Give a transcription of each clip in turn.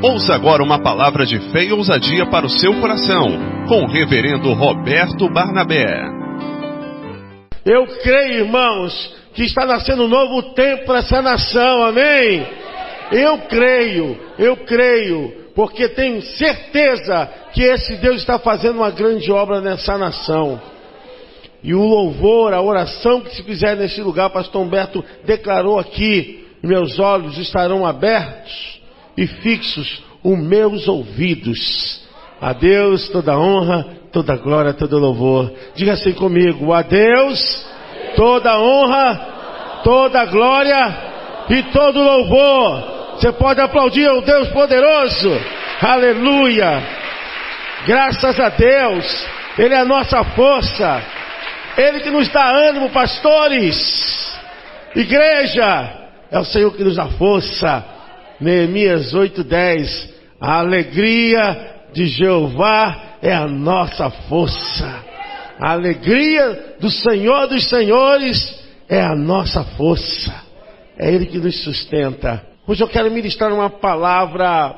Ouça agora uma palavra de fé e ousadia para o seu coração, com o reverendo Roberto Barnabé. Eu creio, irmãos, que está nascendo um novo tempo para essa nação, amém? Eu creio, porque tenho certeza que esse Deus está fazendo uma grande obra nessa nação. E o louvor, a oração que se fizer nesse lugar, pastor Humberto declarou aqui, meus olhos estarão abertos e fixos os meus ouvidos. A Deus toda honra, toda glória, todo louvor. Diga assim comigo: a Deus toda honra, toda glória e todo louvor. Você pode aplaudir ao Deus poderoso. Aleluia. Graças a Deus. Ele é a nossa força. Ele que nos dá ânimo, pastores. Igreja, é o Senhor que nos dá força. Neemias 8:10. A alegria de Jeová é a nossa força. A alegria do Senhor dos Senhores é a nossa força. É Ele que nos sustenta. Hoje eu quero ministrar uma palavra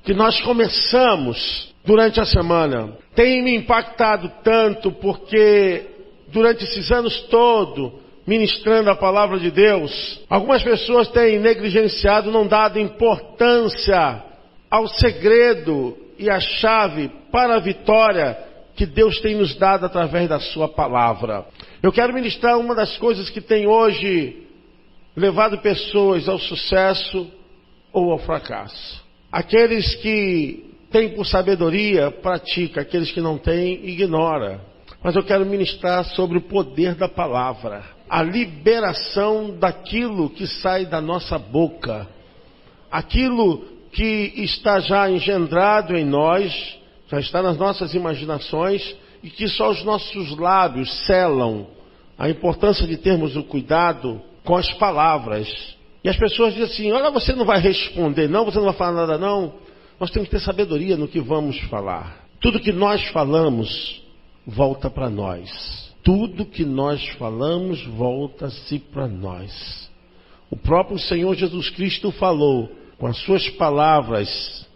que nós começamos durante a semana. Tem me impactado tanto porque durante esses anos todos, ministrando a palavra de Deus, algumas pessoas têm negligenciado, não dado importância ao segredo e à chave para a vitória que Deus tem nos dado através da sua palavra. Eu quero ministrar uma das coisas que tem hoje levado pessoas ao sucesso ou ao fracasso. Aqueles que têm por sabedoria, pratica. Aqueles que não têm, ignora. Mas eu quero ministrar sobre o poder da palavra. A liberação daquilo que sai da nossa boca. Aquilo que está já engendrado em nós, já está nas nossas imaginações, e que só os nossos lábios selam a importância de termos o cuidado com as palavras. E as pessoas dizem assim: olha, você não vai responder não, você não vai falar nada não. Nós temos que ter sabedoria no que vamos falar. Tudo que nós falamos volta para nós. Tudo que nós falamos volta-se para nós. O próprio Senhor Jesus Cristo falou: com as suas palavras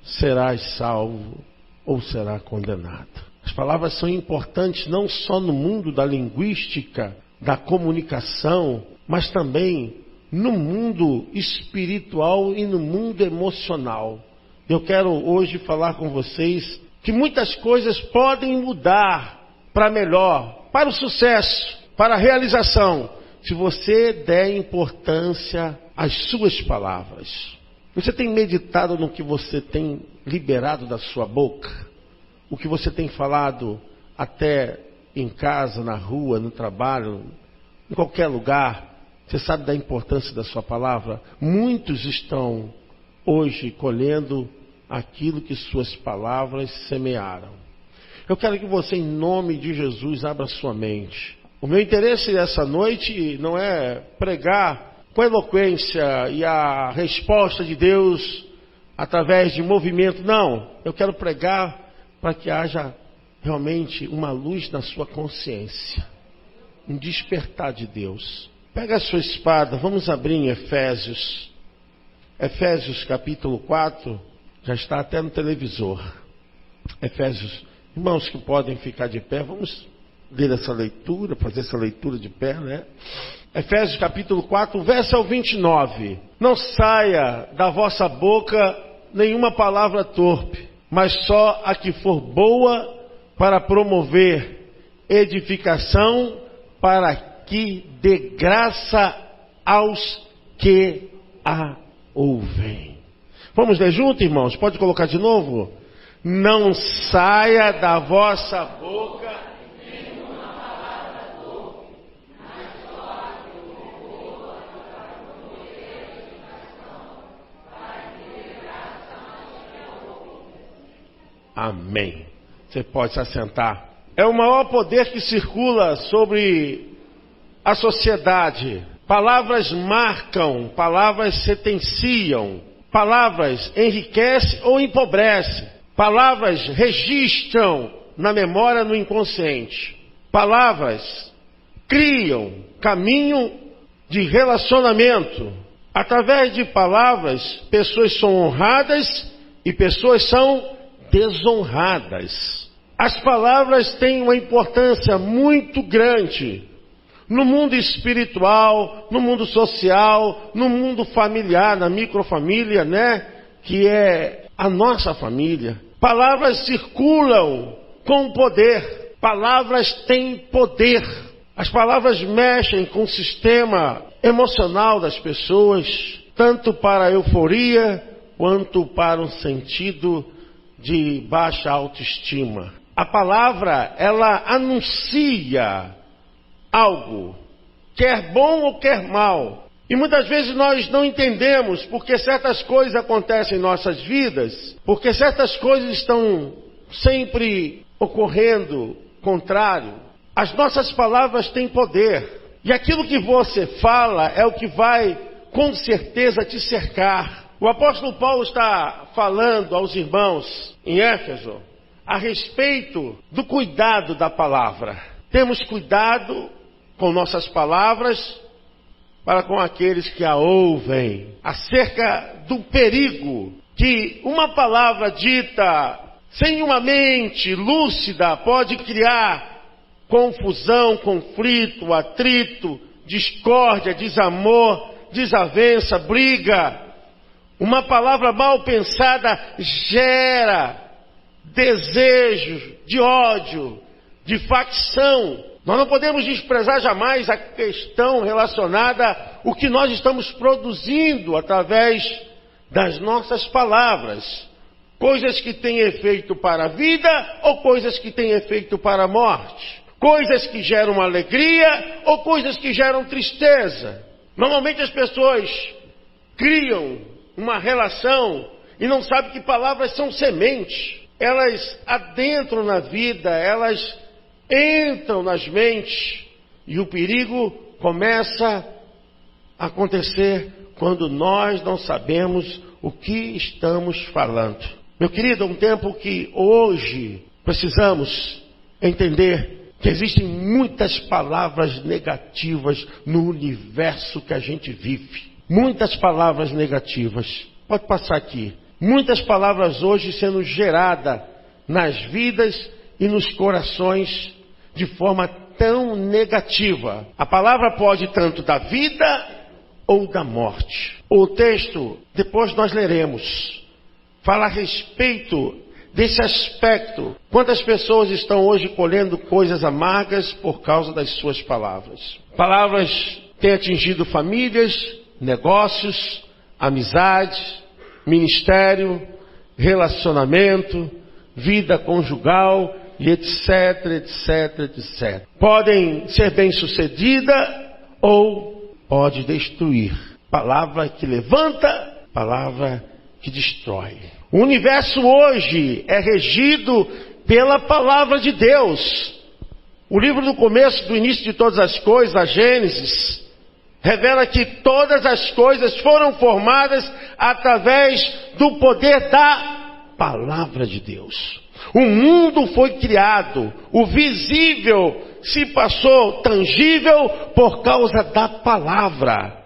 serás salvo ou será condenado. As palavras são importantes não só no mundo da linguística, da comunicação, mas também no mundo espiritual e no mundo emocional. Eu quero hoje falar com vocês que muitas coisas podem mudar para melhor, para o sucesso, para a realização, se você der importância às suas palavras. Você tem meditado no que você tem liberado da sua boca? O que você tem falado até em casa, na rua, no trabalho, em qualquer lugar? Você sabe da importância da sua palavra? Muitos estão hoje colhendo aquilo que suas palavras semearam. Eu quero que você, em nome de Jesus, abra sua mente. O meu interesse essa noite não é pregar com eloquência e a resposta de Deus através de movimento. Não, eu quero pregar para que haja realmente uma luz na sua consciência. Um despertar de Deus. Pega a sua espada, vamos abrir em Efésios. Efésios capítulo 4, já está até no televisor. Efésios, irmãos que podem ficar de pé, vamos ler essa leitura, fazer essa leitura de pé, né? Efésios capítulo 4, verso 29. Não saia da vossa boca nenhuma palavra torpe, mas só a que for boa para promover edificação, para que dê graça aos que a ouvem. Vamos ler junto, irmãos? Pode colocar de novo? Não saia da vossa boca nenhuma palavra torpe, mas só a que for boa para promover edificação, para que dê graça aos que a ouvem. Amém. Você pode se assentar. É o maior poder que circula sobre a sociedade. Palavras marcam, palavras sentenciam, palavras enriquecem ou empobrecem, palavras registram na memória, no inconsciente, palavras criam caminho de relacionamento. Através de palavras, pessoas são honradas e pessoas são desonradas. As palavras têm uma importância muito grande no mundo espiritual, no mundo social, no mundo familiar, na microfamília, né? Que é a nossa família. Palavras circulam com poder. Palavras têm poder. As palavras mexem com o sistema emocional das pessoas, tanto para a euforia, quanto para um sentido de baixa autoestima. A palavra, ela anuncia algo, quer bom ou quer mal. E muitas vezes nós não entendemos porque certas coisas acontecem em nossas vidas, porque certas coisas estão sempre ocorrendo contrário. As nossas palavras têm poder. E aquilo que você fala é o que vai, com certeza, te cercar. O apóstolo Paulo está falando aos irmãos em Éfeso a respeito do cuidado da palavra. Temos cuidado com nossas palavras para com aqueles que a ouvem. Acerca do perigo que uma palavra dita sem uma mente lúcida pode criar confusão, conflito, atrito, discórdia, desamor, desavença, briga. Uma palavra mal pensada gera desejo de ódio, de facção. Nós não podemos desprezar jamais a questão relacionada ao que nós estamos produzindo através das nossas palavras. Coisas que têm efeito para a vida ou coisas que têm efeito para a morte. Coisas que geram alegria ou coisas que geram tristeza. Normalmente as pessoas criam uma relação e não sabem que palavras são sementes. Elas adentram na vida, elas entram nas mentes e o perigo começa a acontecer quando nós não sabemos o que estamos falando. Meu querido, é um tempo que hoje precisamos entender que existem muitas palavras negativas no universo que a gente vive. Muitas palavras negativas. Pode passar aqui. Muitas palavras hoje sendo geradas nas vidas e nos corações de forma tão negativa. A palavra pode tanto da vida ou da morte. O texto, depois nós leremos, fala a respeito desse aspecto. Quantas pessoas estão hoje colhendo coisas amargas por causa das suas palavras? Palavras têm atingido famílias, negócios, amizades, ministério, relacionamento, vida conjugal e etc, etc, etc. Podem ser bem-sucedida ou pode destruir. Palavra que levanta, palavra que destrói. O universo hoje é regido pela palavra de Deus. O livro do começo, do início de todas as coisas, a Gênesis, revela que todas as coisas foram formadas através do poder da palavra de Deus. O mundo foi criado, o visível se passou tangível por causa da palavra.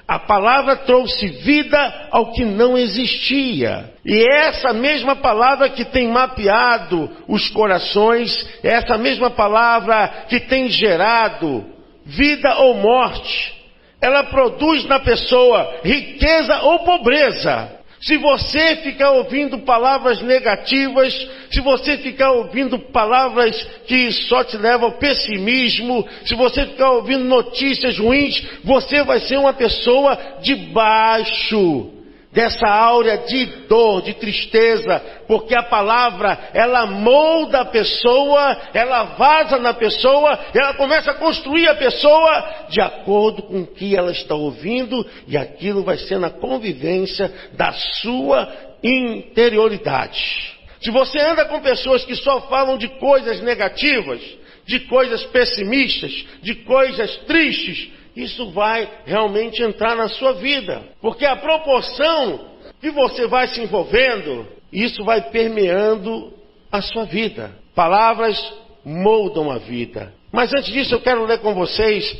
A palavra trouxe vida ao que não existia. E é essa mesma palavra que tem mapeado os corações, é essa mesma palavra que tem gerado vida ou morte. Ela produz na pessoa riqueza ou pobreza. Se você ficar ouvindo palavras negativas, se você ficar ouvindo palavras que só te levam ao pessimismo, se você ficar ouvindo notícias ruins, você vai ser uma pessoa debaixo dessa áurea de dor, de tristeza, porque a palavra, ela molda a pessoa, ela vaza na pessoa, ela começa a construir a pessoa de acordo com o que ela está ouvindo, e aquilo vai ser na convivência da sua interioridade. Se você anda com pessoas que só falam de coisas negativas, de coisas pessimistas, de coisas tristes, isso vai realmente entrar na sua vida. Porque a proporção que você vai se envolvendo, isso vai permeando a sua vida. Palavras moldam a vida. Mas antes disso eu quero ler com vocês,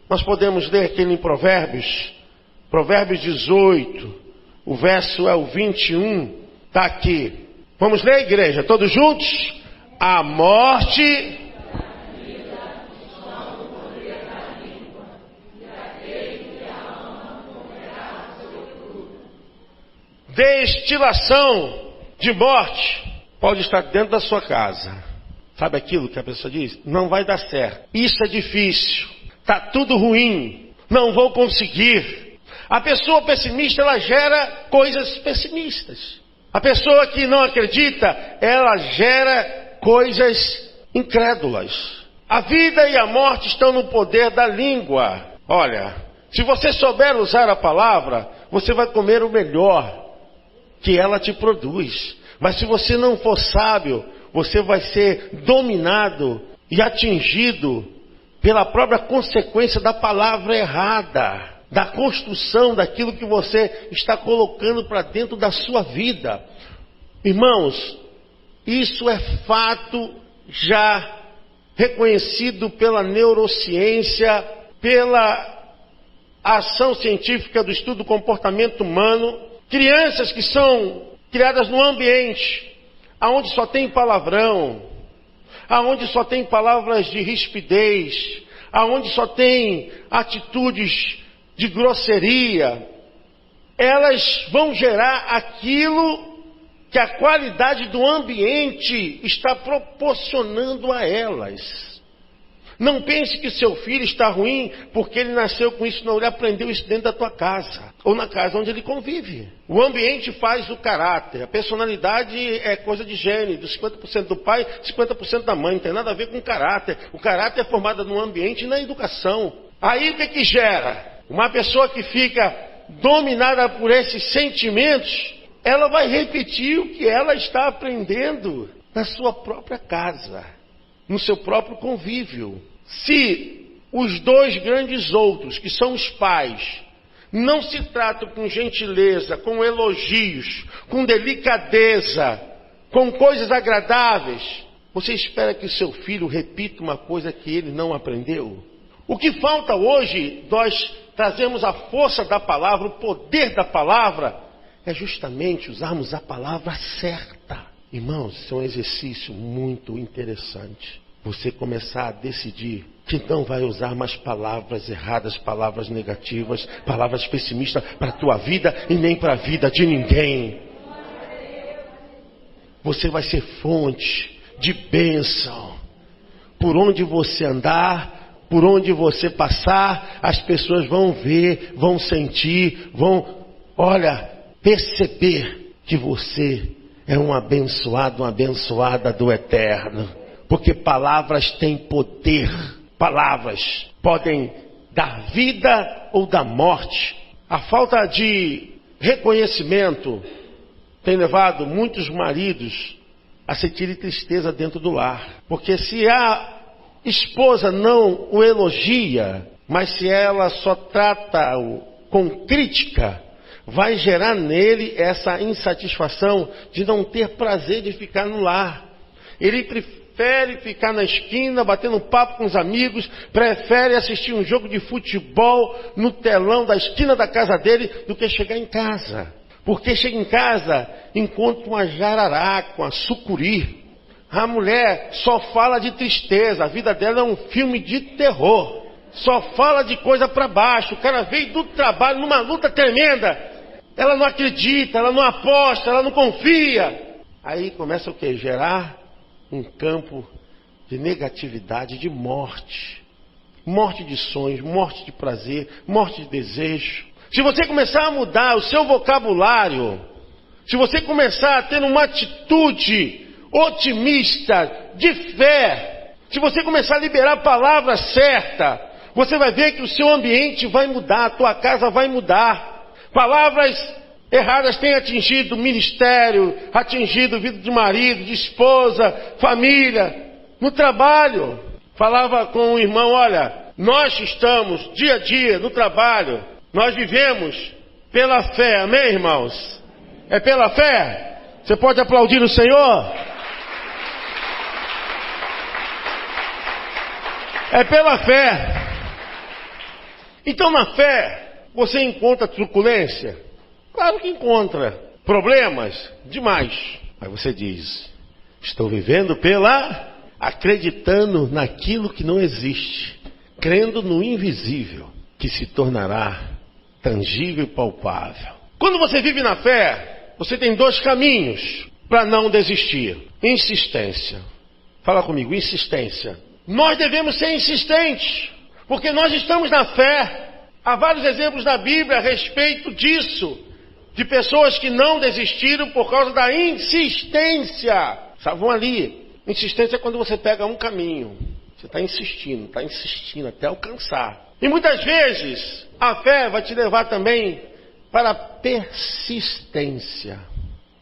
nós podemos ler aqui em Provérbios 18, o verso é o 21, Está aqui. Vamos ler, igreja, todos juntos? A morte... Destilação de morte pode estar dentro da sua casa. Sabe aquilo que a pessoa diz? Não vai dar certo. Isso é difícil. Está tudo ruim. Não vou conseguir. A pessoa pessimista, ela gera coisas pessimistas. A pessoa que não acredita, ela gera coisas incrédulas. A vida e a morte estão no poder da língua. Olha, se você souber usar a palavra, você vai comer o melhor que ela te produz. Mas se você não for sábio, você vai ser dominado e atingido pela própria consequência da palavra errada, da construção daquilo que você está colocando para dentro da sua vida. Irmãos, isso é fato já reconhecido pela neurociência, pela ação científica do estudo do comportamento humano. Crianças que são criadas num ambiente onde só tem palavrão, onde só tem palavras de rispidez, onde só tem atitudes de grosseria, elas vão gerar aquilo que a qualidade do ambiente está proporcionando a elas. Não pense que seu filho está ruim porque ele nasceu com isso, não, ele aprendeu isso dentro da tua casa, ou na casa onde ele convive. O ambiente faz o caráter, a personalidade é coisa de gênero, 50% do pai, 50% da mãe, não tem nada a ver com caráter. O caráter é formado no ambiente e na educação. Aí o que gera? Uma pessoa que fica dominada por esses sentimentos, ela vai repetir o que ela está aprendendo na sua própria casa, no seu próprio convívio. Se os dois grandes outros, que são os pais, não se tratam com gentileza, com elogios, com delicadeza, com coisas agradáveis, você espera que o seu filho repita uma coisa que ele não aprendeu? O que falta hoje, nós trazemos a força da palavra, o poder da palavra, é justamente usarmos a palavra certa. Irmãos, isso é um exercício muito interessante. Você começar a decidir que não vai usar mais palavras erradas, palavras negativas, palavras pessimistas para a tua vida e nem para a vida de ninguém. Você vai ser fonte de bênção. Por onde você andar, por onde você passar, as pessoas vão ver, vão sentir, vão, perceber que você é um abençoado, uma abençoada do Eterno. Porque palavras têm poder. Palavras podem dar vida ou dar morte. A falta de reconhecimento tem levado muitos maridos a sentirem tristeza dentro do lar. Porque se a esposa não o elogia, mas se ela só trata-o com crítica, vai gerar nele essa insatisfação de não ter prazer de ficar no lar. Ele prefere ficar na esquina, batendo papo com os amigos, prefere assistir um jogo de futebol no telão da esquina da casa dele, do que chegar em casa. Porque chega em casa, encontra uma jararaca, uma sucuri. A mulher só fala de tristeza, a vida dela é um filme de terror. Só fala de coisa para baixo. O cara veio do trabalho numa luta tremenda. Ela não acredita, ela não aposta, ela não confia. Aí começa o quê? Gerar um campo de negatividade, de morte. Morte de sonhos, morte de prazer, morte de desejo. Se você começar a mudar o seu vocabulário, se você começar a ter uma atitude otimista, de fé, se você começar a liberar a palavra certa, você vai ver que o seu ambiente vai mudar, a tua casa vai mudar. Palavras erradas têm atingido o ministério, atingido a vida de marido, de esposa, família, no trabalho. Falava com um irmão, olha, nós estamos dia a dia no trabalho, nós vivemos pela fé, amém, irmãos? É pela fé? Você pode aplaudir o Senhor? É pela fé. Então na fé, você encontra truculência? Claro que encontra. Problemas? Demais. Aí você diz, estou vivendo acreditando naquilo que não existe, crendo no invisível, que se tornará tangível e palpável. Quando você vive na fé, você tem 2 caminhos para não desistir. Insistência. Fala comigo, insistência. Nós devemos ser insistentes, porque nós estamos na fé. Há vários exemplos na Bíblia a respeito disso, de pessoas que não desistiram por causa da insistência. Estavam ali. Insistência é quando você pega um caminho. Você está insistindo até alcançar. E muitas vezes a fé vai te levar também para a persistência.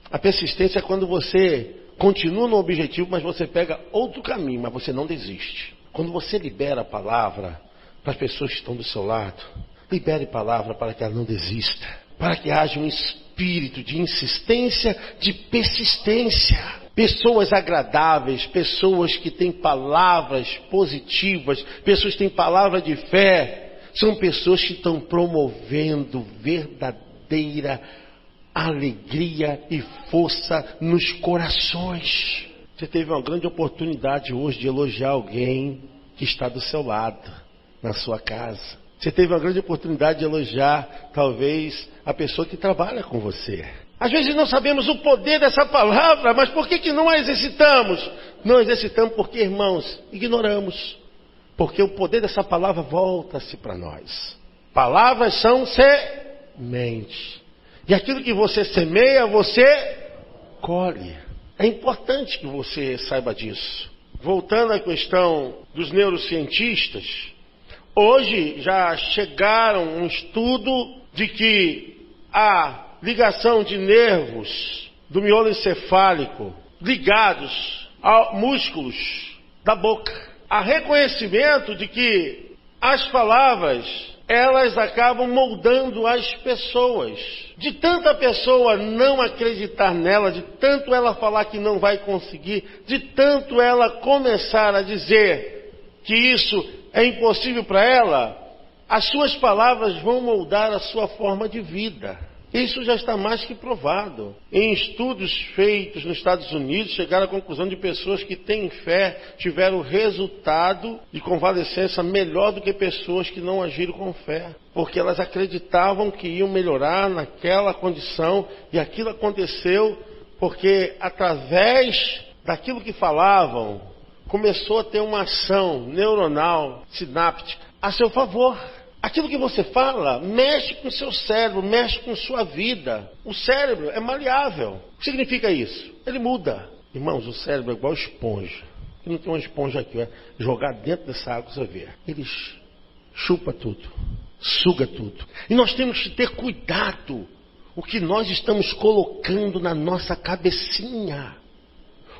A persistência é quando você continua no objetivo, mas você pega outro caminho, mas você não desiste. Quando você libera a palavra para as pessoas que estão do seu lado, libere palavra para que ela não desista, para que haja um espírito de insistência, de persistência. Pessoas agradáveis, pessoas que têm palavras positivas, pessoas que têm palavra de fé, são pessoas que estão promovendo verdadeira alegria e força nos corações. Você teve uma grande oportunidade hoje de elogiar alguém que está do seu lado, na sua casa. Você teve uma grande oportunidade de elogiar, talvez, a pessoa que trabalha com você. Às vezes não sabemos o poder dessa palavra, mas por que não a exercitamos? Não exercitamos porque, irmãos, ignoramos. Porque o poder dessa palavra volta-se para nós. Palavras são sementes. E aquilo que você semeia, você colhe. É importante que você saiba disso. Voltando à questão dos neurocientistas, hoje já chegaram um estudo de que a ligação de nervos do miolo encefálico ligados a músculos da boca. Há reconhecimento de que as palavras, elas acabam moldando as pessoas. De tanta pessoa não acreditar nela, de tanto ela falar que não vai conseguir, de tanto ela começar a dizer que isso é impossível para ela, as suas palavras vão moldar a sua forma de vida. Isso já está mais que provado. Em estudos feitos nos Estados Unidos, chegaram à conclusão de pessoas que têm fé, tiveram resultado de convalescença melhor do que pessoas que não agiram com fé. Porque elas acreditavam que iam melhorar naquela condição, e aquilo aconteceu porque através daquilo que falavam, começou a ter uma ação neuronal, sináptica, a seu favor. Aquilo que você fala mexe com o seu cérebro, mexe com sua vida. O cérebro é maleável. O que significa isso? Ele muda. Irmãos, o cérebro é igual esponja. Não tem uma esponja aqui, jogar dentro dessa água, você vê. Ele chupa tudo, suga tudo. E nós temos que ter cuidado o que nós estamos colocando na nossa cabecinha.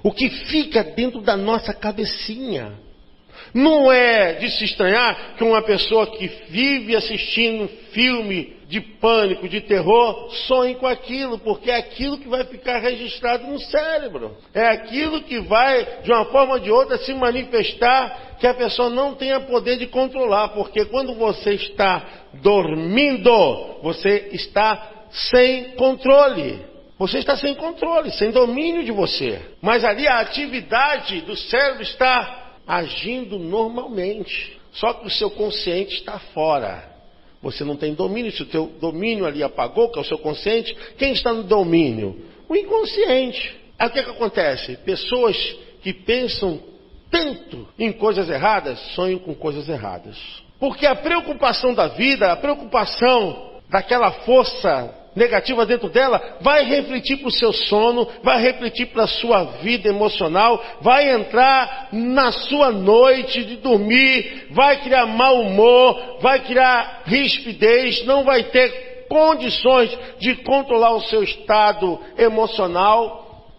O que fica dentro da nossa cabecinha. Não é de se estranhar que uma pessoa que vive assistindo um filme de pânico, de terror, sonhe com aquilo, porque é aquilo que vai ficar registrado no cérebro. É aquilo que vai, de uma forma ou de outra, se manifestar, que a pessoa não tenha poder de controlar, porque quando você está dormindo, você está sem controle. Você está sem controle, sem domínio de você. Mas ali a atividade do cérebro está agindo normalmente, só que o seu consciente está fora. Você não tem domínio. Se o teu domínio ali apagou, que é o seu consciente, quem está no domínio? O inconsciente. Aí o que acontece? Pessoas que pensam tanto em coisas erradas, sonham com coisas erradas. Porque a preocupação da vida, a preocupação daquela força negativa dentro dela, vai refletir para o seu sono, vai refletir para a sua vida emocional, vai entrar na sua noite de dormir, vai criar mau humor, vai criar rispidez, não vai ter condições de controlar o seu estado emocional.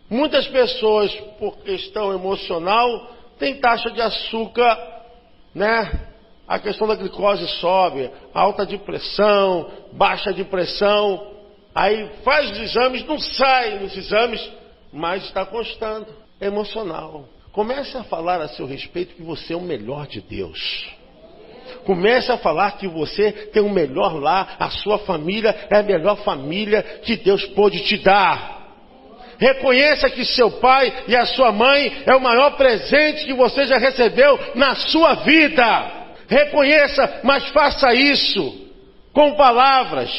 Muitas pessoas, por questão emocional, têm taxa de açúcar, a questão da glicose sobe, alta de pressão, baixa de pressão. Aí faz os exames, não sai nos exames, mas está constando. É emocional. Comece a falar a seu respeito que você é o melhor de Deus. Comece a falar que você tem o melhor lar, a sua família é a melhor família que Deus pôde te dar. Reconheça que seu pai e a sua mãe é o maior presente que você já recebeu na sua vida. Reconheça, mas faça isso com palavras.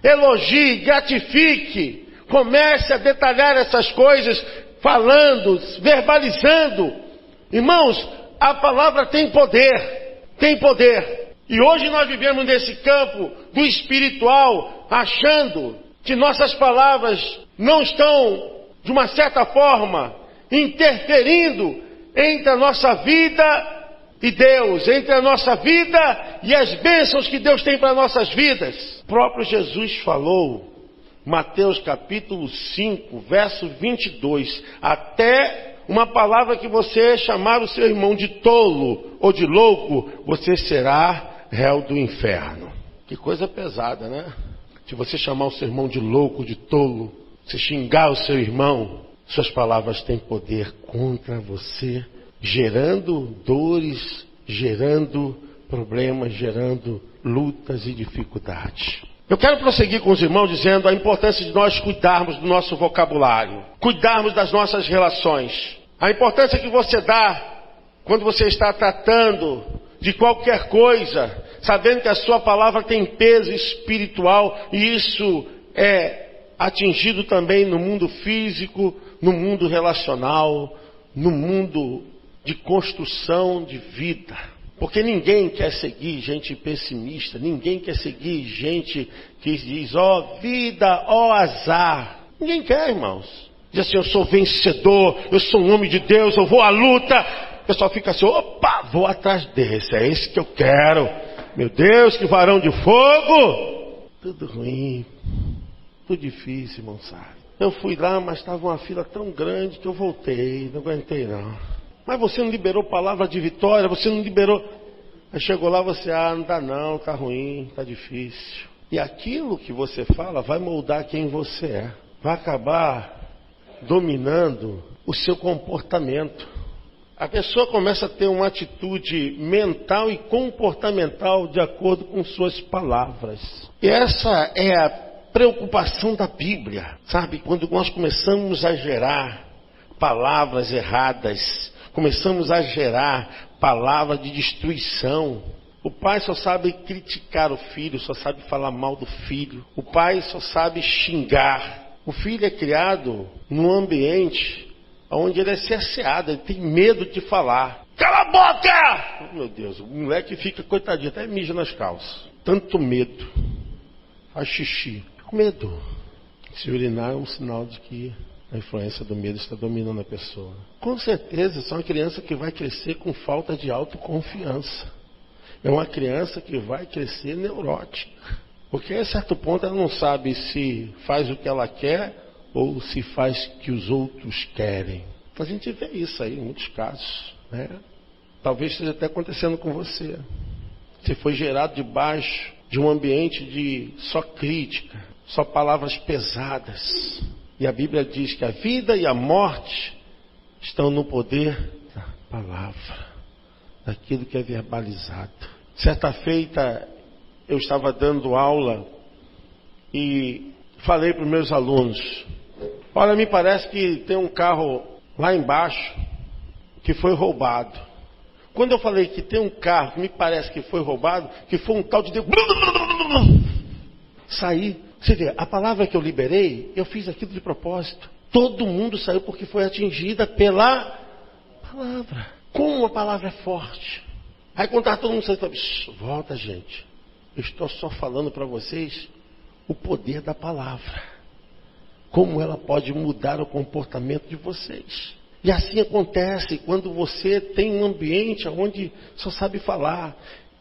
Elogie, gratifique. Comece a detalhar essas coisas, falando, verbalizando. Irmãos, a palavra tem poder. Tem poder. E hoje nós vivemos nesse campo do espiritual, achando que nossas palavras não estão, de uma certa forma, interferindo entre a nossa vida e Deus, entre a nossa vida e as bênçãos que Deus tem para nossas vidas. O próprio Jesus falou, Mateus capítulo 5, verso 22, até uma palavra que você chamar o seu irmão de tolo ou de louco, você será réu do inferno. Que coisa pesada, né? Se você chamar o seu irmão de louco, de tolo, se xingar o seu irmão, suas palavras têm poder contra você, gerando dores, gerando problemas, gerando lutas e dificuldades. Eu quero prosseguir com os irmãos dizendo a importância de nós cuidarmos do nosso vocabulário, cuidarmos das nossas relações. A importância que você dá quando você está tratando de qualquer coisa, sabendo que a sua palavra tem peso espiritual, e isso é atingido também no mundo físico, no mundo relacional, no mundo de construção de vida. Porque ninguém quer seguir gente pessimista, ninguém quer seguir gente que diz, ó vida, ó azar. Ninguém quer, irmãos. Diz assim, eu sou vencedor, eu sou um homem de Deus, eu vou à luta. O pessoal fica assim, opa, vou atrás desse, é esse que eu quero. Meu Deus, que varão de fogo. Tudo ruim, tudo difícil, irmão, sabe? Eu fui lá, mas estava uma fila tão grande que eu voltei, não aguentei não. Mas você não liberou palavra de vitória, você não liberou. Aí chegou lá, você, não dá não, tá ruim, tá difícil. E aquilo que você fala vai moldar quem você é. Vai acabar dominando o seu comportamento. A pessoa começa a ter uma atitude mental e comportamental de acordo com suas palavras. E essa é a preocupação da Bíblia, sabe? Quando nós começamos a gerar palavras erradas, começamos a gerar palavras de destruição. O pai só sabe criticar o filho, só sabe falar mal do filho. O pai só sabe xingar. O filho é criado num ambiente onde ele é cerceado, ele tem medo de falar. Cala a boca! Oh, meu Deus, o moleque fica coitadinho, até mija nas calças. Tanto medo. Faz xixi. Com medo. Se urinar é um sinal de que a influência do medo está dominando a pessoa. Com certeza, é uma criança que vai crescer com falta de autoconfiança. É uma criança que vai crescer neurótica. Porque a certo ponto ela não sabe se faz o que ela quer ou se faz o que os outros querem. A gente vê isso aí em muitos casos, né? Talvez esteja até acontecendo com você. Você foi gerado debaixo de um ambiente de só crítica, só palavras pesadas. E a Bíblia diz que a vida e a morte estão no poder da palavra, daquilo que é verbalizado. Certa feita eu estava dando aula e falei para os meus alunos, olha, me parece que tem um carro lá embaixo que foi roubado. Quando eu falei que tem um carro que me parece que foi roubado, que foi um tal de Deus, saí. Você vê, a palavra que eu liberei, eu fiz aquilo de propósito. Todo mundo saiu porque foi atingida pela palavra. Como a palavra é forte. Aí quando estava todo mundo saindo, volta gente. Eu estou só falando para vocês o poder da palavra. Como ela pode mudar o comportamento de vocês. E assim acontece quando você tem um ambiente onde só sabe falar.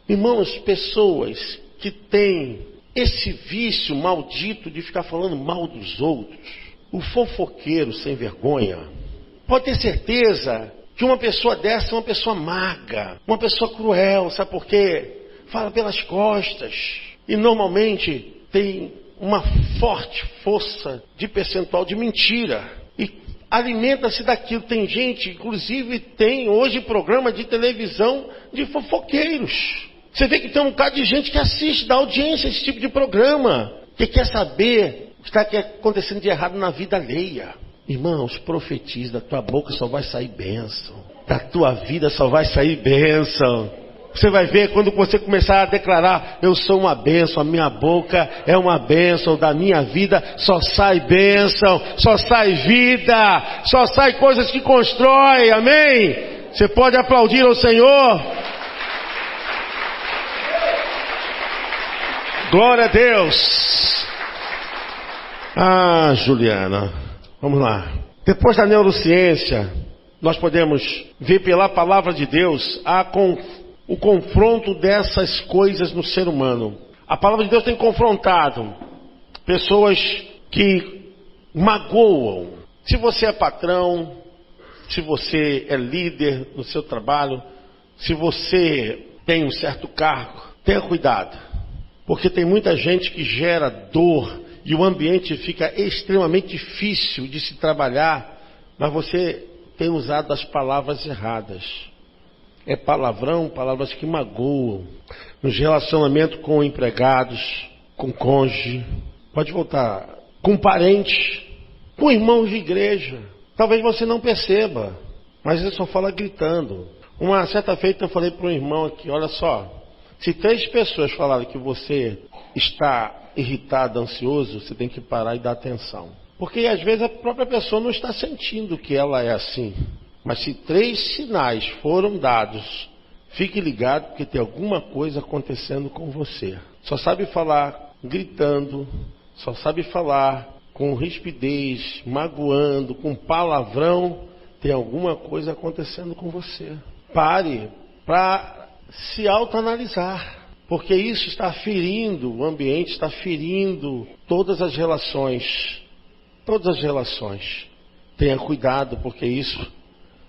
Irmãos, pessoas que têm esse vício maldito de ficar falando mal dos outros, o fofoqueiro sem vergonha, pode ter certeza que uma pessoa dessa é uma pessoa maga, uma pessoa cruel, sabe por quê? Fala pelas costas e normalmente tem uma forte força de percentual de mentira e alimenta-se daquilo. Tem gente, inclusive tem hoje programa de televisão de fofoqueiros. Você vê que tem um bocado de gente que assiste, dá audiência a esse tipo de programa, que quer saber o que está acontecendo de errado na vida alheia. Irmãos, profetiza, da tua boca só vai sair bênção. Da tua vida só vai sair bênção. Você vai ver quando você começar a declarar, eu sou uma bênção, a minha boca é uma bênção, da minha vida só sai bênção, só sai vida, só sai coisas que constroem, amém? Você pode aplaudir ao Senhor? Glória a Deus. Ah, Juliana, vamos lá. Depois da neurociência, nós podemos ver pela palavra de Deus o confronto dessas coisas no ser humano. A palavra de Deus tem confrontado pessoas que magoam. Se você é patrão, se você é líder no seu trabalho, se você tem um certo cargo, tenha cuidado. Porque tem muita gente que gera dor e o ambiente fica extremamente difícil de se trabalhar, mas você tem usado as palavras erradas. É palavrão, palavras que magoam. Nos relacionamentos com empregados, com cônjuge, pode voltar, com parentes, com irmãos de igreja. Talvez você não perceba, mas ele só fala gritando. Uma certa feita eu falei para um irmão aqui, olha só, se 3 pessoas falaram que você está irritado, ansioso, você tem que parar e dar atenção. Porque às vezes a própria pessoa não está sentindo que ela é assim. Mas se 3 sinais foram dados, fique ligado porque tem alguma coisa acontecendo com você. Só sabe falar gritando, só sabe falar com rispidez, magoando, com palavrão, tem alguma coisa acontecendo com você. Pare para se autoanalisar, porque isso está ferindo o ambiente, está ferindo todas as relações. Todas as relações. Tenha cuidado, porque isso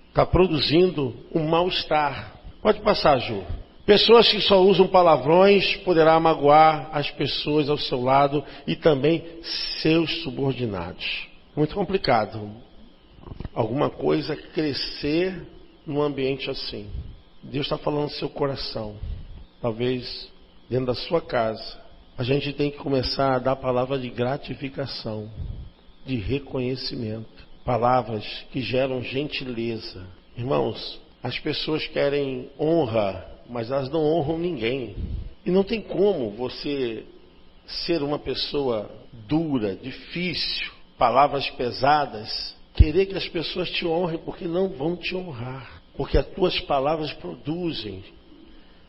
está produzindo um mal-estar. Pode passar, Ju. Pessoas que só usam palavrões poderá magoar as pessoas ao seu lado e também seus subordinados. Muito complicado. Alguma coisa crescer num ambiente assim. Deus está falando no seu coração. Talvez dentro da sua casa. A gente tem que começar a dar palavras de gratificação, de reconhecimento. Palavras que geram gentileza. Irmãos, as pessoas querem honra, mas elas não honram ninguém. E não tem como você ser uma pessoa dura, difícil, palavras pesadas, querer que as pessoas te honrem, porque não vão te honrar. Porque as tuas palavras produzem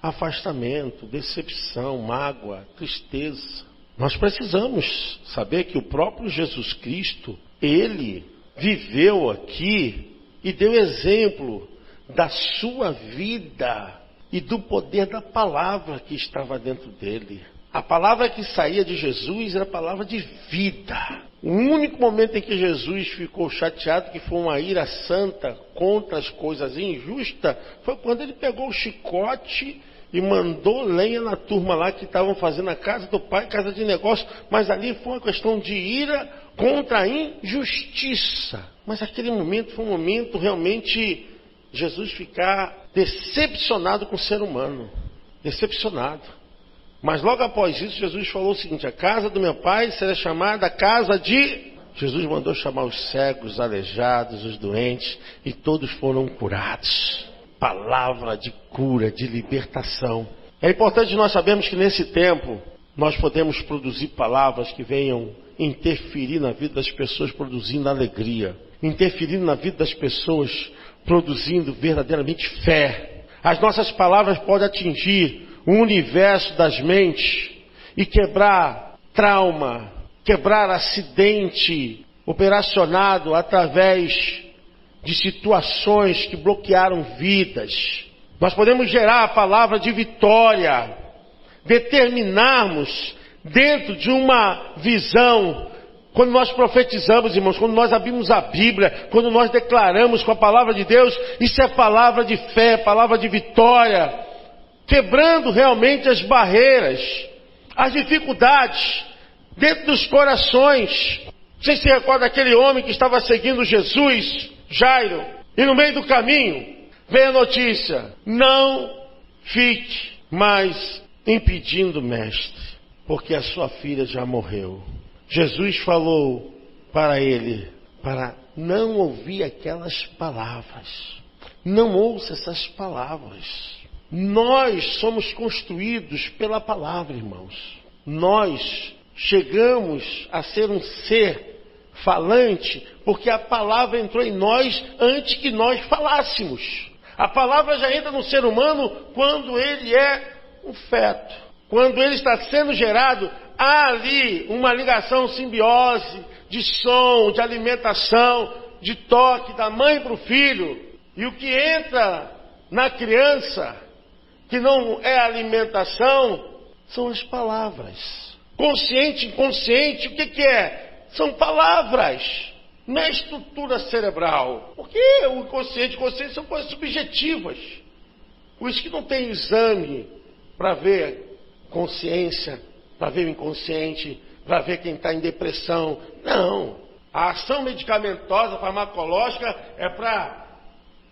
afastamento, decepção, mágoa, tristeza. Nós precisamos saber que o próprio Jesus Cristo, Ele viveu aqui e deu exemplo da sua vida e do poder da palavra que estava dentro dele. A palavra que saía de Jesus era a palavra de vida. O único momento em que Jesus ficou chateado, que foi uma ira santa contra as coisas injustas, foi quando ele pegou o chicote e mandou lenha na turma lá que estavam fazendo a casa do pai, casa de negócio. Mas ali foi uma questão de ira contra a injustiça. Mas aquele momento foi um momento realmente Jesus ficar decepcionado com o ser humano. Decepcionado. Mas logo após isso, Jesus falou o seguinte: a casa do meu pai será chamada casa de... Jesus mandou chamar os cegos, os aleijados, os doentes, e todos foram curados. Palavra de cura, de libertação. É importante nós sabermos que nesse tempo, nós podemos produzir palavras que venham interferir na vida das pessoas, produzindo alegria. Interferindo na vida das pessoas, produzindo verdadeiramente fé. As nossas palavras podem atingir o universo das mentes e quebrar trauma, quebrar acidente operacionado através de situações que bloquearam vidas. Nós podemos gerar a palavra de vitória, determinarmos dentro de uma visão. Quando nós profetizamos, irmãos, quando nós abrimos a Bíblia, quando nós declaramos com a palavra de Deus, isso é palavra de fé, palavra de vitória, quebrando realmente as barreiras, as dificuldades dentro dos corações. Você se recorda daquele homem que estava seguindo Jesus, Jairo, e no meio do caminho veio a notícia: não fique mas impedindo o mestre, porque a sua filha já morreu. Jesus falou para ele, para não ouvir aquelas palavras. Não ouça essas palavras. Nós somos construídos pela palavra, irmãos. Nós chegamos a ser um ser falante, porque a palavra entrou em nós antes que nós falássemos. A palavra já entra no ser humano quando ele é um feto. Quando ele está sendo gerado, há ali uma ligação simbiose de som, de alimentação, de toque da mãe para o filho. E o que entra na criança, que não é alimentação, são as palavras. Consciente, inconsciente, o que é? São palavras. Não é estrutura cerebral. Porque o inconsciente e o consciente são coisas subjetivas. Por isso que não tem exame para ver consciência, para ver o inconsciente, para ver quem está em depressão. Não. A ação medicamentosa, farmacológica, é para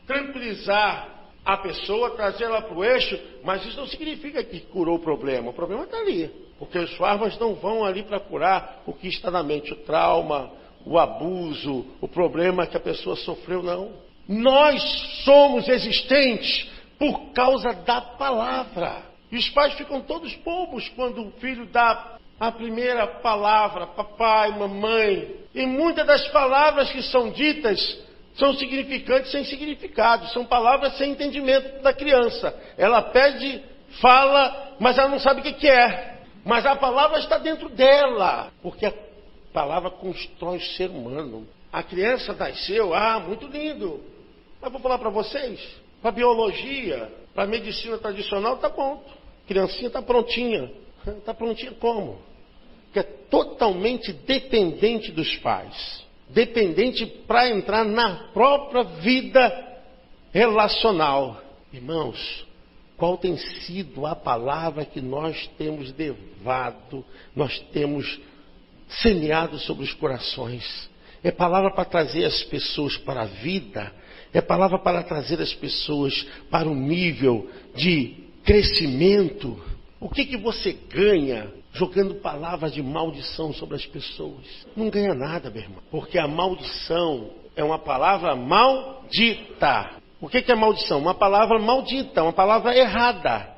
tranquilizar a pessoa, trazê-la para o eixo, mas isso não significa que curou o problema. O problema está ali. Porque os fármacos não vão ali para curar o que está na mente, o trauma, o abuso, o problema que a pessoa sofreu, não. Nós somos existentes por causa da palavra. E os pais ficam todos bobos quando o filho dá a primeira palavra, papai, mamãe. E muitas das palavras que são ditas são significantes sem significado. São palavras sem entendimento da criança. Ela pede, fala, mas ela não sabe o que é. Mas a palavra está dentro dela. Porque a palavra constrói o ser humano. A criança nasceu, muito lindo. Mas vou falar para vocês, para a biologia, para a medicina tradicional, está pronto. A criancinha está prontinha. Está prontinha como? Que é totalmente dependente dos pais. Dependente para entrar na própria vida relacional. Irmãos, qual tem sido a palavra que nós temos levado, nós temos semeado sobre os corações? É palavra para trazer as pessoas para a vida, é palavra para trazer as pessoas para um nível de crescimento. O que você ganha jogando palavras de maldição sobre as pessoas? Não ganha nada, meu irmão. Porque a maldição é uma palavra maldita. O que é maldição? Uma palavra maldita, uma palavra errada.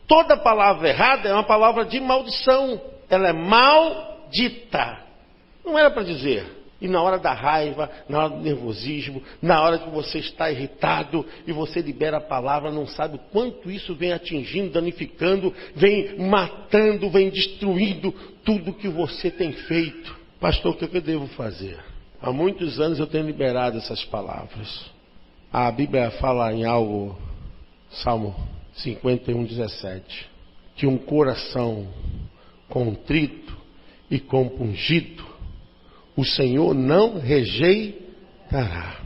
Toda palavra errada é uma palavra de maldição. Ela é maldita. Não era para dizer. E na hora da raiva, na hora do nervosismo, na hora que você está irritado e você libera a palavra, não sabe o quanto isso vem atingindo, danificando, vem matando, vem destruindo tudo que você tem feito. Pastor, o que eu devo fazer? Há muitos anos eu tenho liberado essas palavras. A Bíblia fala em algo, Salmo 51:17, que um coração contrito e compungido o Senhor não rejeitará.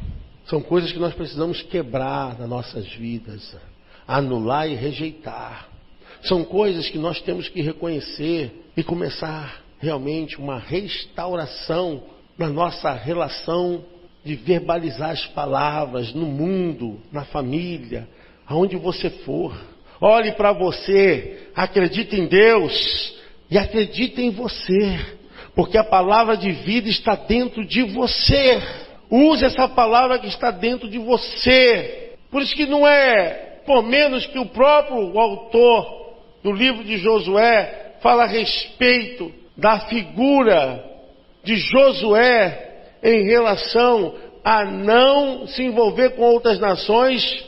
São coisas que nós precisamos quebrar nas nossas vidas, anular e rejeitar. São coisas que nós temos que reconhecer e começar realmente uma restauração na nossa relação de verbalizar as palavras no mundo, na família, aonde você for. Olhe para você, acredite em Deus e acredite em você. Porque a palavra de vida está dentro de você. Use essa palavra que está dentro de você. Por isso que não é por menos que o próprio autor do livro de Josué fala a respeito da figura de Josué em relação a não se envolver com outras nações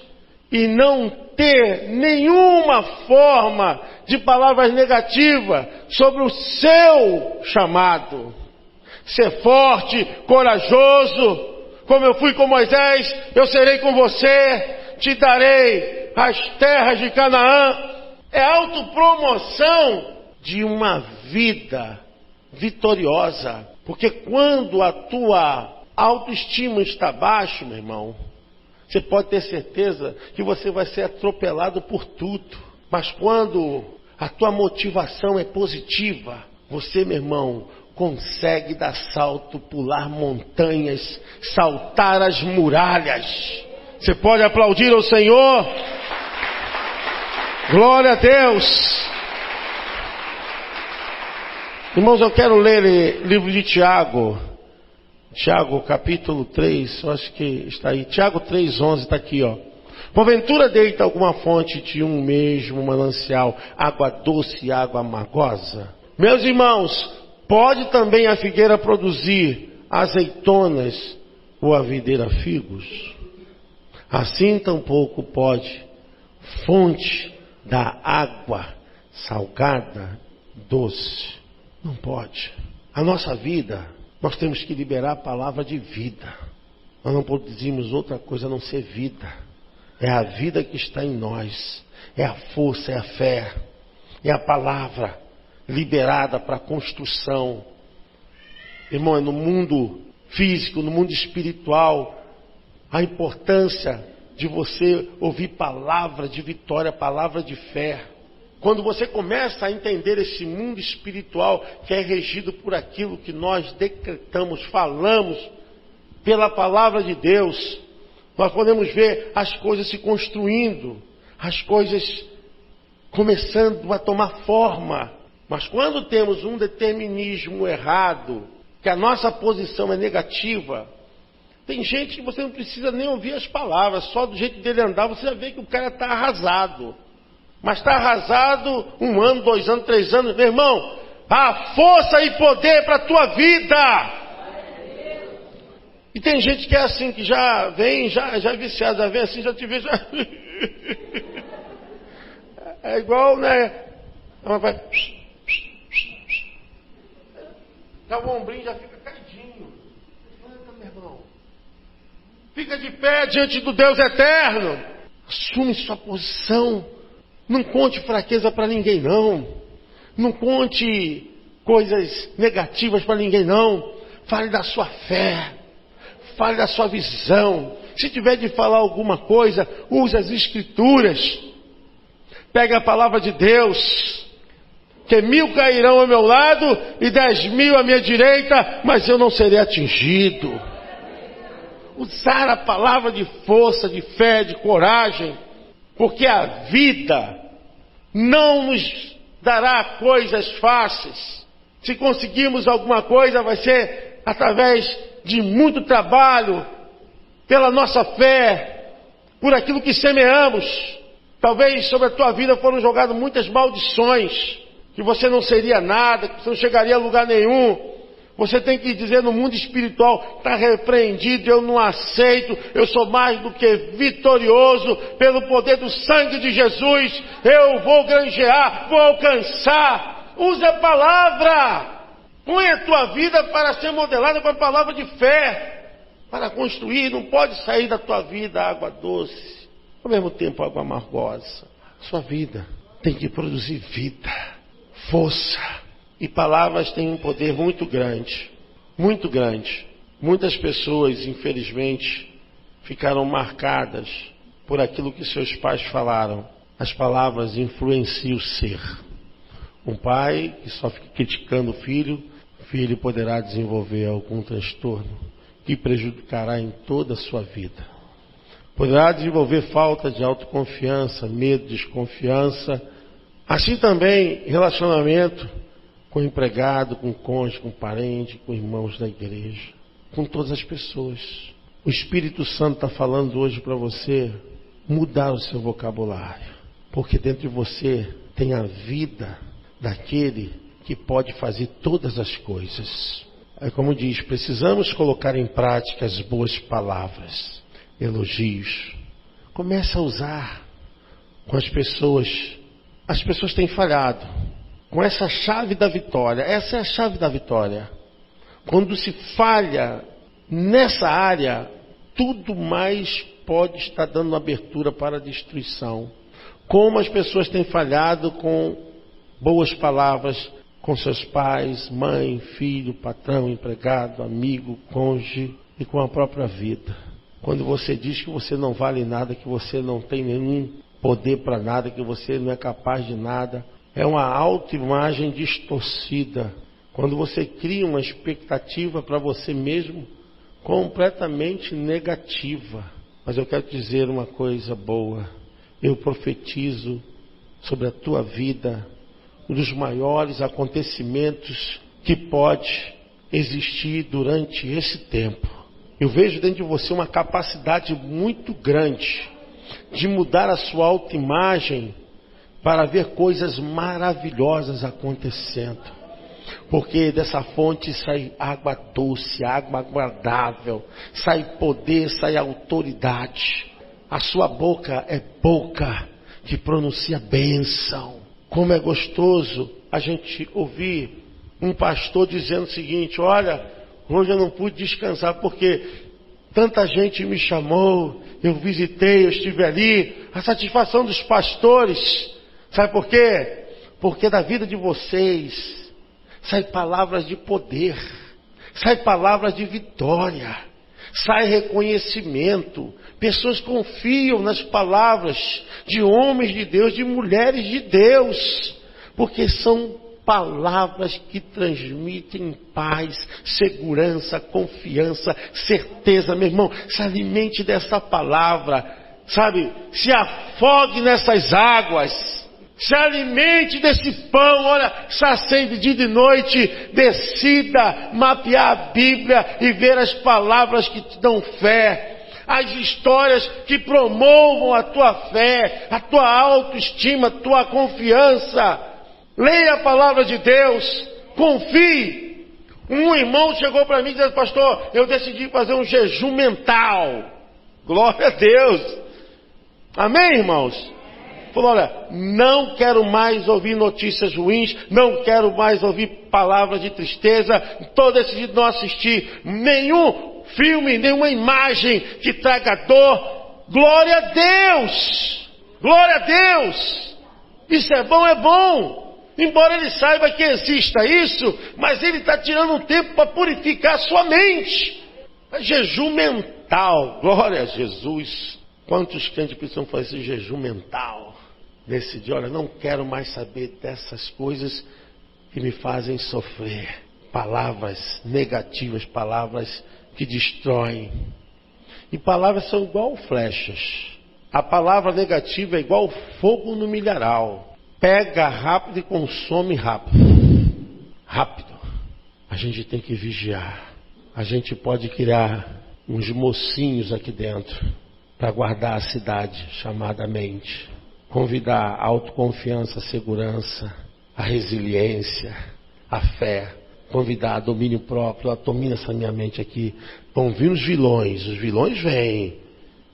e não ter nenhuma forma de palavras negativas sobre o seu chamado. Ser forte, corajoso, como eu fui com Moisés, eu serei com você, te darei as terras de Canaã. É autopromoção de uma vida vitoriosa. Porque quando a tua autoestima está baixa, meu irmão, você pode ter certeza que você vai ser atropelado por tudo. Mas quando a tua motivação é positiva, você, meu irmão, consegue dar salto, pular montanhas, saltar as muralhas. Você pode aplaudir ao Senhor? Glória a Deus. Irmãos, eu quero ler o livro de Tiago. Tiago, capítulo 3, eu acho que está aí. Tiago 3:11 está aqui, ó. Porventura deita alguma fonte de um mesmo manancial, água doce e água amargosa? Meus irmãos, pode também a figueira produzir azeitonas ou a videira figos? Assim tampouco pode fonte da água salgada, doce. Não pode. A nossa vida, nós temos que liberar a palavra de vida. Nós não produzimos outra coisa a não ser vida. É a vida que está em nós. É a força, é a fé. É a palavra liberada para a construção. Irmão, é no mundo físico, no mundo espiritual, a importância de você ouvir palavra de vitória, palavra de fé. Quando você começa a entender esse mundo espiritual que é regido por aquilo que nós decretamos, falamos, pela palavra de Deus, nós podemos ver as coisas se construindo, as coisas começando a tomar forma. Mas quando temos um determinismo errado, que a nossa posição é negativa, tem gente que você não precisa nem ouvir as palavras, só do jeito dele andar você já vê que o cara está arrasado. Mas está arrasado 1 ano, 2 anos, 3 anos. Meu irmão, há força e poder para a tua vida. E tem gente que é assim, que já vem, já é viciado, já vem assim, já te vê, já... É igual, né? Já o ombrinho já fica caidinho. Levanta, meu irmão. Fica de pé diante do Deus eterno. Assume sua posição. Não conte fraqueza para ninguém, não. Não conte coisas negativas para ninguém, não. Fale da sua fé. Fale da sua visão. Se tiver de falar alguma coisa, use as escrituras. Pegue a palavra de Deus. Que 1000 cairão ao meu lado e 10.000 à minha direita, mas eu não serei atingido. Usar a palavra de força, de fé, de coragem. Porque a vida não nos dará coisas fáceis. Se conseguirmos alguma coisa, vai ser através de muito trabalho, pela nossa fé, por aquilo que semeamos. Talvez sobre a tua vida foram jogadas muitas maldições, que você não seria nada, que você não chegaria a lugar nenhum. Você tem que dizer no mundo espiritual, está repreendido, eu não aceito, eu sou mais do que vitorioso, pelo poder do sangue de Jesus, eu vou granjear, vou alcançar. Use a palavra, põe a tua vida para ser modelada com a palavra de fé, para construir. Não pode sair da tua vida água doce, ao mesmo tempo água amargosa. Sua vida tem que produzir vida, força. E palavras têm um poder muito grande, muito grande. Muitas pessoas, infelizmente, ficaram marcadas por aquilo que seus pais falaram. As palavras influenciam o ser. Um pai que só fica criticando o filho poderá desenvolver algum transtorno que prejudicará em toda a sua vida. Poderá desenvolver falta de autoconfiança, medo, desconfiança. Assim também, relacionamento com o empregado, com o cônjuge, com o parente, com irmãos da igreja, com todas as pessoas. O Espírito Santo está falando hoje para você mudar o seu vocabulário, porque dentro de você tem a vida daquele que pode fazer todas as coisas. É como diz, precisamos colocar em prática as boas palavras, elogios. Comece a usar com as pessoas. As pessoas têm falhado com essa chave da vitória. Essa é a chave da vitória. Quando se falha nessa área, tudo mais pode estar dando abertura para a destruição. Como as pessoas têm falhado com boas palavras com seus pais, mãe, filho, patrão, empregado, amigo, cônjuge e com a própria vida. Quando você diz que você não vale nada, que você não tem nenhum poder para nada, que você não é capaz de nada, é uma autoimagem distorcida. Quando você cria uma expectativa para você mesmo completamente negativa. Mas eu quero dizer uma coisa boa. Eu profetizo sobre a tua vida, um dos maiores acontecimentos que pode existir durante esse tempo. Eu vejo dentro de você uma capacidade muito grande de mudar a sua autoimagem para ver coisas maravilhosas acontecendo. Porque dessa fonte sai água doce, água agradável, sai poder, sai autoridade. A sua boca é boca que pronuncia bênção. Como é gostoso a gente ouvir um pastor dizendo o seguinte: olha, hoje eu não pude descansar porque tanta gente me chamou, eu visitei, eu estive ali. A satisfação dos pastores, sabe por quê? Porque da vida de vocês sai palavras de poder, sai palavras de vitória, sai reconhecimento. Pessoas confiam nas palavras de homens de Deus, de mulheres de Deus, porque são palavras que transmitem paz, segurança, confiança, certeza. Meu irmão, se alimente dessa palavra, sabe? Se afogue nessas águas. Se alimente desse pão, olha, sacie de dia e de noite, decida mapear a Bíblia e ver as palavras que te dão fé, as histórias que promovam a tua fé, a tua autoestima, a tua confiança. Leia a palavra de Deus, confie. Um irmão chegou para mim e disse: pastor, eu decidi fazer um jejum mental. Glória a Deus. Amém, irmãos? Falou: olha, não quero mais ouvir notícias ruins, não quero mais ouvir palavras de tristeza, estou decidido não assistir nenhum filme, nenhuma imagem que traga dor. Glória a Deus! Glória a Deus! Isso é bom. Embora ele saiba que exista isso, mas ele está tirando um tempo para purificar a sua mente. É jejum mental. Glória a Jesus! Quantos crentes precisam fazer esse jejum mental? Decidir: olha, não quero mais saber dessas coisas que me fazem sofrer. Palavras negativas, palavras que destroem. E palavras são igual flechas. A palavra negativa é igual fogo no milharal. Pega rápido e consome rápido. Rápido. A gente tem que vigiar. A gente pode criar uns mocinhos aqui dentro para guardar a cidade chamada mente. Convidar a autoconfiança, a segurança, a resiliência, a fé. Convidar a domínio próprio. Domina essa minha mente aqui. Vão vir os vilões vêm.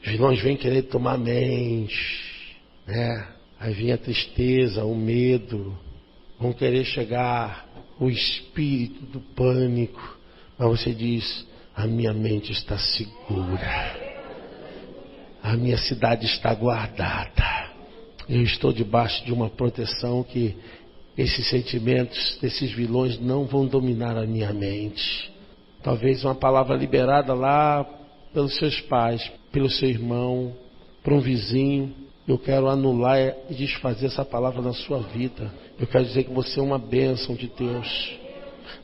Os vilões vêm querer tomar a mente, né? Aí vem a tristeza, o medo. Vão querer chegar o espírito do pânico. Mas você diz: a minha mente está segura. A minha cidade está guardada. Eu estou debaixo de uma proteção que esses sentimentos, desses vilões não vão dominar a minha mente. Talvez uma palavra liberada lá pelos seus pais, pelo seu irmão, para um vizinho. Eu quero anular e desfazer essa palavra na sua vida. Eu quero dizer que você é uma bênção de Deus.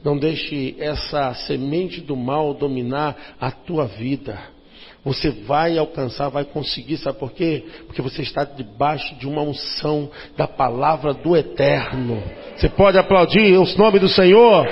Não deixe essa semente do mal dominar a tua vida. Você vai alcançar, vai conseguir, sabe por quê? Porque você está debaixo de uma unção da palavra do Eterno. Você pode aplaudir o nome do Senhor?